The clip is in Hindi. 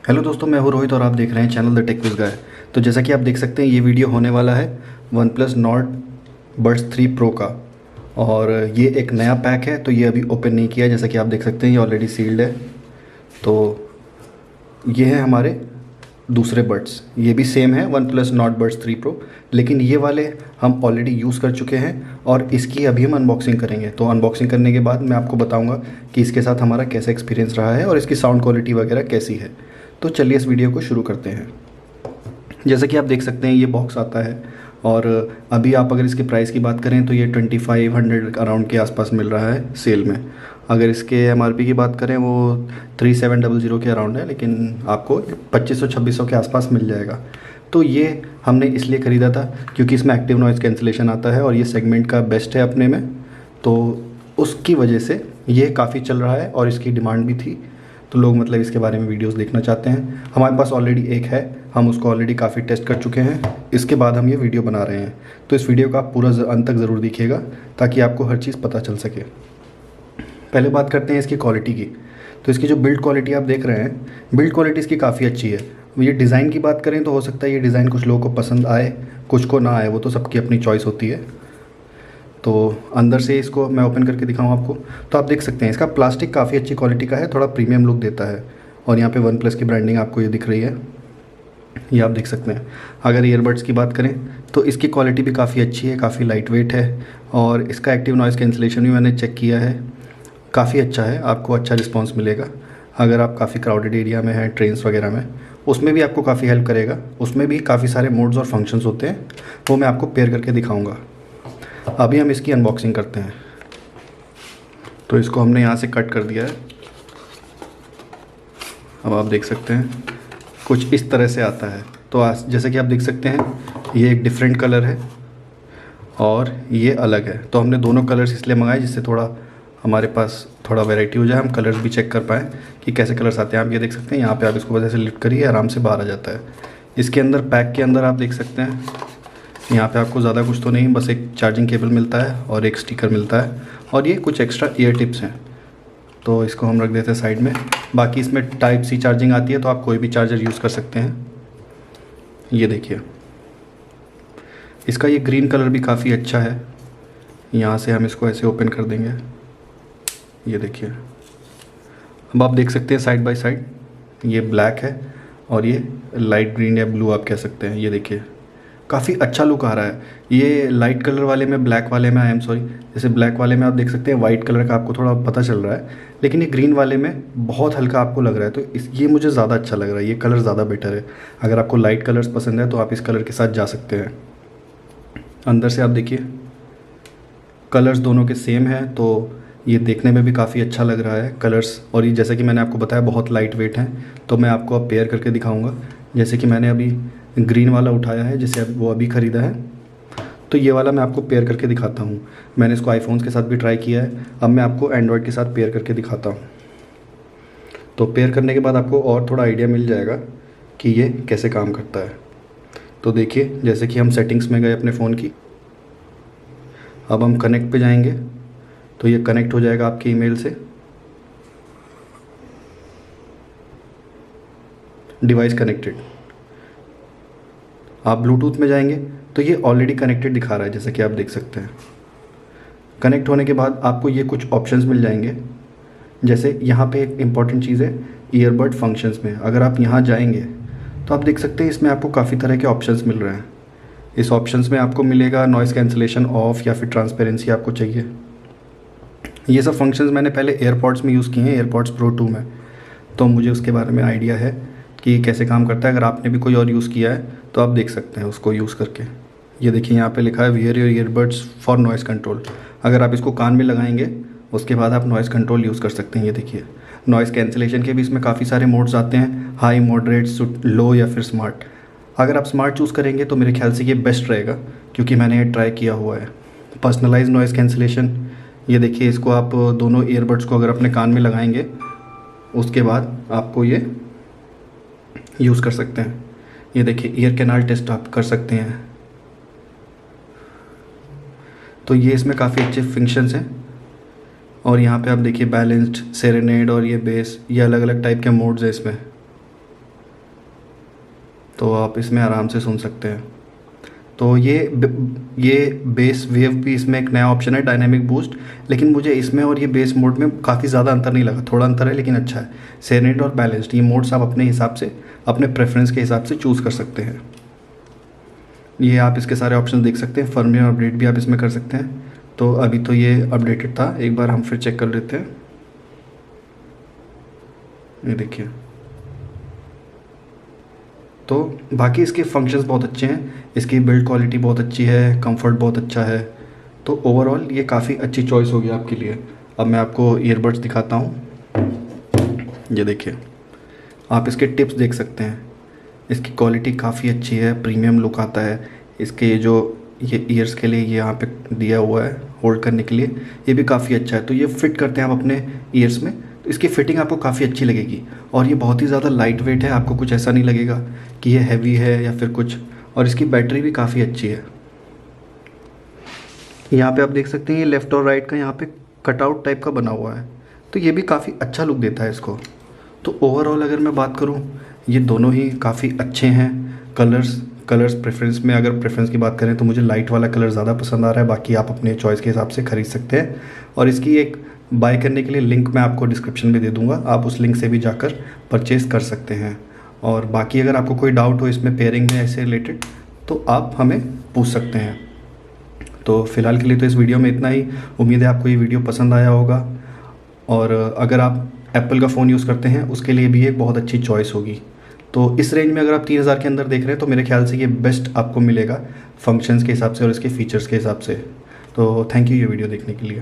हेलो दोस्तों, मैं हूँ रोहित और आप देख रहे हैं चैनल द टेक विज़ गाय। तो जैसा कि आप देख सकते हैं, ये वीडियो होने वाला है one plus Nord buds 3 pro का। और ये एक नया पैक है, तो ये अभी ओपन नहीं किया है। जैसा कि आप देख सकते हैं, ये ऑलरेडी सील्ड है। तो ये है हमारे दूसरे बड्स, ये भी सेम है one plus not buds 3 pro, लेकिन ये वाले हम ऑलरेडी यूज़ कर चुके हैं और इसकी अभी हम अनबॉक्सिंग करेंगे। तो अनबॉक्सिंग करने के बाद मैं आपको बताऊंगा कि इसके साथ हमारा कैसा एक्सपीरियंस रहा है और इसकी साउंड क्वालिटी वगैरह कैसी है। तो चलिए इस वीडियो को शुरू करते हैं। जैसा कि आप देख सकते हैं, ये बॉक्स आता है और अभी आप अगर इसके प्राइस की बात करें तो ये 2500 अराउंड के आसपास मिल रहा है सेल में। अगर इसके एमआरपी की बात करें वो 3700 के अराउंड है, लेकिन आपको 2500-2600 के आसपास मिल जाएगा। तो ये हमने इसलिए ख़रीदा था क्योंकि इसमें एक्टिव नॉइज़ कैंसिलेशन आता है और ये सेगमेंट का बेस्ट है अपने में। तो उसकी वजह से ये काफ़ी चल रहा है और इसकी डिमांड भी थी, तो लोग मतलब इसके बारे में वीडियोस देखना चाहते हैं। हमारे पास ऑलरेडी एक है, हम उसको ऑलरेडी काफ़ी टेस्ट कर चुके हैं, इसके बाद हम ये वीडियो बना रहे हैं। तो इस वीडियो का आप पूरा अंत तक ज़रूर देखिएगा ताकि आपको हर चीज़ पता चल सके। पहले बात करते हैं इसकी क्वालिटी की। तो इसकी जो बिल्ड क्वालिटी आप देख रहे हैं, बिल्ड क्वालिटी इसकी काफ़ी अच्छी है। ये डिज़ाइन की बात करें तो हो सकता है ये डिज़ाइन कुछ लोगों को पसंद आए, कुछ को ना आए, वो तो सबकी अपनी चॉइस होती है। तो अंदर से इसको मैं ओपन करके दिखाऊँ आपको, तो आप देख सकते हैं इसका प्लास्टिक काफ़ी अच्छी क्वालिटी का है, थोड़ा प्रीमियम लुक देता है। और यहाँ पे वन प्लस की ब्रांडिंग आपको ये दिख रही है, ये आप देख सकते हैं। अगर ईयरबड्स की बात करें तो इसकी क्वालिटी भी काफ़ी अच्छी है, काफ़ी लाइट वेट है और इसका एक्टिव नॉइज़ कैंसिलेशन भी मैंने चेक किया है, काफ़ी अच्छा है, आपको अच्छा रिस्पॉन्स मिलेगा। अगर आप काफ़ी क्राउडेड एरिया में हैं, ट्रेन्स वगैरह में, उसमें भी आपको काफ़ी हेल्प करेगा। उसमें भी काफ़ी सारे मोड्स और फंक्शंस होते हैं, वो मैं आपको पेयर करके दिखाऊँगा। अभी हम इसकी अनबॉक्सिंग करते हैं। तो इसको हमने यहाँ से कट कर दिया है। अब आप देख सकते हैं कुछ इस तरह से आता है। तो जैसे कि आप देख सकते हैं, ये एक डिफरेंट कलर है और ये अलग है। तो हमने दोनों कलर्स इसलिए मंगाए जिससे थोड़ा हमारे पास थोड़ा वैरायटी हो जाए, हम कलर्स भी चेक कर पाएँ कि कैसे कलर्स आते हैं। आप ये देख सकते हैं, यहाँ पे आप इसको वजह से लिफ्ट करिए, आराम से बाहर आ जाता है। इसके अंदर, पैक के अंदर आप देख सकते हैं, यहाँ पे आपको ज़्यादा कुछ तो नहीं, बस एक चार्जिंग केबल मिलता है और एक स्टिकर मिलता है और ये कुछ एक्स्ट्रा ईयर टिप्स हैं। तो इसको हम रख देते हैं साइड में। बाकी इसमें टाइप सी चार्जिंग आती है, तो आप कोई भी चार्जर यूज़ कर सकते हैं। ये देखिए, इसका ये ग्रीन कलर भी काफ़ी अच्छा है। यहाँ से हम इसको ऐसे ओपन कर देंगे, ये देखिए। अब आप देख सकते हैं साइड बाय साइड, ये ब्लैक है और ये लाइट ग्रीन या ब्लू आप कह सकते हैं। ये देखिए, काफ़ी अच्छा लुक आ रहा है। ये लाइट कलर वाले में, ब्लैक वाले में, आई एम सॉरी, जैसे ब्लैक वाले में आप देख सकते हैं वाइट कलर का आपको थोड़ा पता चल रहा है, लेकिन ये ग्रीन वाले में बहुत हल्का आपको लग रहा है। तो ये मुझे ज़्यादा अच्छा लग रहा है, ये कलर ज़्यादा बेटर है। अगर आपको लाइट कलर्स पसंद है तो आप इस कलर के साथ जा सकते हैं। अंदर से आप देखिए, कलर्स दोनों के सेम हैं, तो ये देखने में भी काफ़ी अच्छा लग रहा है कलर्स। और ये जैसे कि मैंने आपको बताया, बहुत लाइट वेट हैं। तो मैं आपको अब पेयर करके दिखाऊँगा। जैसे कि मैंने अभी ग्रीन वाला उठाया है, जिसे वो अभी ख़रीदा है, तो ये वाला मैं आपको पेयर करके दिखाता हूँ। मैंने इसको आईफोन्स के साथ भी ट्राई किया है, अब मैं आपको एंड्रॉयड के साथ पेयर करके दिखाता हूँ। तो पेयर करने के बाद आपको और थोड़ा आइडिया मिल जाएगा कि ये कैसे काम करता है। तो देखिए, जैसे कि हम सेटिंग्स में गए अपने फ़ोन की, अब हम कनेक्ट पे जाएंगे, तो ये कनेक्ट हो जाएगा आपके ईमेल से। Device connected. आप ब्लूटूथ में जाएंगे तो ये ऑलरेडी कनेक्टेड दिखा रहा है, जैसे कि आप देख सकते हैं। कनेक्ट होने के बाद आपको ये कुछ ऑप्शंस मिल जाएंगे। जैसे यहाँ पे एक इम्पॉर्टेंट चीज़ है, ईयरबड फंक्शंस में अगर आप यहाँ जाएंगे तो आप देख सकते हैं इसमें आपको काफ़ी तरह के ऑप्शंस मिल रहे हैं। इस ऑप्शंस में आपको मिलेगा नॉइज़ कैंसिलेशन ऑफ या फिर ट्रांसपेरेंसी आपको चाहिए। ये सब फंक्शंस मैंने पहले एयरपॉड्स में यूज़ किए हैं, एयरपॉड्स प्रो 2 में, तो मुझे उसके बारे में आइडिया है कि कैसे काम करता है। अगर आपने भी कोई और यूज़ किया है तो आप देख सकते हैं उसको यूज़ करके। ये देखिए, यहाँ पे लिखा है wear your earbuds for noise control. अगर आप इसको कान में लगाएंगे उसके बाद आप नॉइज़ कंट्रोल यूज़ कर सकते हैं। ये देखिए, नॉइज़ कैंसिलेशन के भी इसमें काफ़ी सारे मोड्स आते हैं, हाई, मॉडरेट, लो या फिर स्मार्ट। अगर आप स्मार्ट चूज़ करेंगे तो मेरे ख्याल से ये बेस्ट रहेगा, क्योंकि मैंने ये ट्राई किया हुआ है। पर्सनलाइज नॉइज़ कैंसिलेशन, ये देखिए, इसको आप दोनों ईयरबड्स को अगर अपने कान में लगाएंगे उसके बाद आपको ये यूज़ कर सकते हैं। ये देखिए, ईयर कैनाल टेस्ट आप कर सकते हैं। तो ये इसमें काफ़ी अच्छे फंक्शंस हैं। और यहाँ पे आप देखिए बैलेंस्ड, सेरेनेड और ये बेस, ये अलग अलग टाइप के मोड्स हैं इसमें। तो आप इसमें आराम से सुन सकते हैं। तो ये बेस वेव भी इसमें एक नया ऑप्शन है, डायनेमिक बूस्ट, लेकिन मुझे इसमें और ये बेस मोड में काफ़ी ज़्यादा अंतर नहीं लगा, थोड़ा अंतर है लेकिन अच्छा है। सेरेनेट और बैलेंस्ड ये मोड्स आप अपने हिसाब से, अपने प्रेफरेंस के हिसाब से चूज़ कर सकते हैं। ये आप इसके सारे ऑप्शन देख सकते हैं, फर्मवेयर अपडेट भी आप इसमें कर सकते हैं। तो अभी तो ये अपडेटेड था, एक बार हम फिर चेक कर लेते हैं। ये देखिए, तो बाकी इसके फंक्शंस बहुत अच्छे हैं, इसकी बिल्ड क्वालिटी बहुत अच्छी है, कंफर्ट बहुत अच्छा है। तो ओवरऑल ये काफ़ी अच्छी चॉइस होगी आपके लिए। अब मैं आपको ईयरबड्स दिखाता हूँ। ये देखिए, आप इसके टिप्स देख सकते हैं, इसकी क्वालिटी काफ़ी अच्छी है, प्रीमियम लुक आता है। इसके जो ये ईयर्स के लिए ये यहाँ पे दिया हुआ है होल्ड करने के लिए, ये भी काफ़ी अच्छा है। तो ये फिट करते हैं आप अपने ईयर्स में, तो इसकी फ़िटिंग आपको काफ़ी अच्छी लगेगी। और ये बहुत ही ज़्यादा लाइट वेट है, आपको कुछ ऐसा नहीं लगेगा कि ये हैवी है या फिर कुछ। और इसकी बैटरी भी काफ़ी अच्छी है। यहाँ पे आप देख सकते हैं ये लेफ़्ट और राइट का यहाँ पे कटआउट टाइप का बना हुआ है, तो ये भी काफ़ी अच्छा लुक देता है इसको। तो ओवरऑल अगर मैं बात करूँ, ये दोनों ही काफ़ी अच्छे हैं। कलर्स प्रेफरेंस में अगर प्रेफरेंस की बात करें तो मुझे लाइट वाला कलर ज़्यादा पसंद आ रहा है, बाकी आप अपने चॉइस के हिसाब से ख़रीद सकते हैं। और इसकी एक बाय करने के लिए लिंक मैं आपको डिस्क्रिप्शन में दे दूँगा, आप उस लिंक से भी जाकर परचेज़ कर सकते हैं। और बाकी अगर आपको कोई डाउट हो इसमें पेयरिंग में ऐसे रिलेटेड, तो आप हमें पूछ सकते हैं। तो फ़िलहाल के लिए तो इस वीडियो में इतना ही। उम्मीद है आपको ये वीडियो पसंद आया होगा। और अगर आप एप्पल का फ़ोन यूज़ करते हैं उसके लिए भी एक बहुत अच्छी चॉइस होगी। तो इस रेंज में अगर आप 3000 के अंदर देख रहे हैं तो मेरे ख्याल से ये बेस्ट आपको मिलेगा फंक्शंस के हिसाब से और इसके फ़ीचर्स के हिसाब से। तो थैंक यू ये वीडियो देखने के लिए।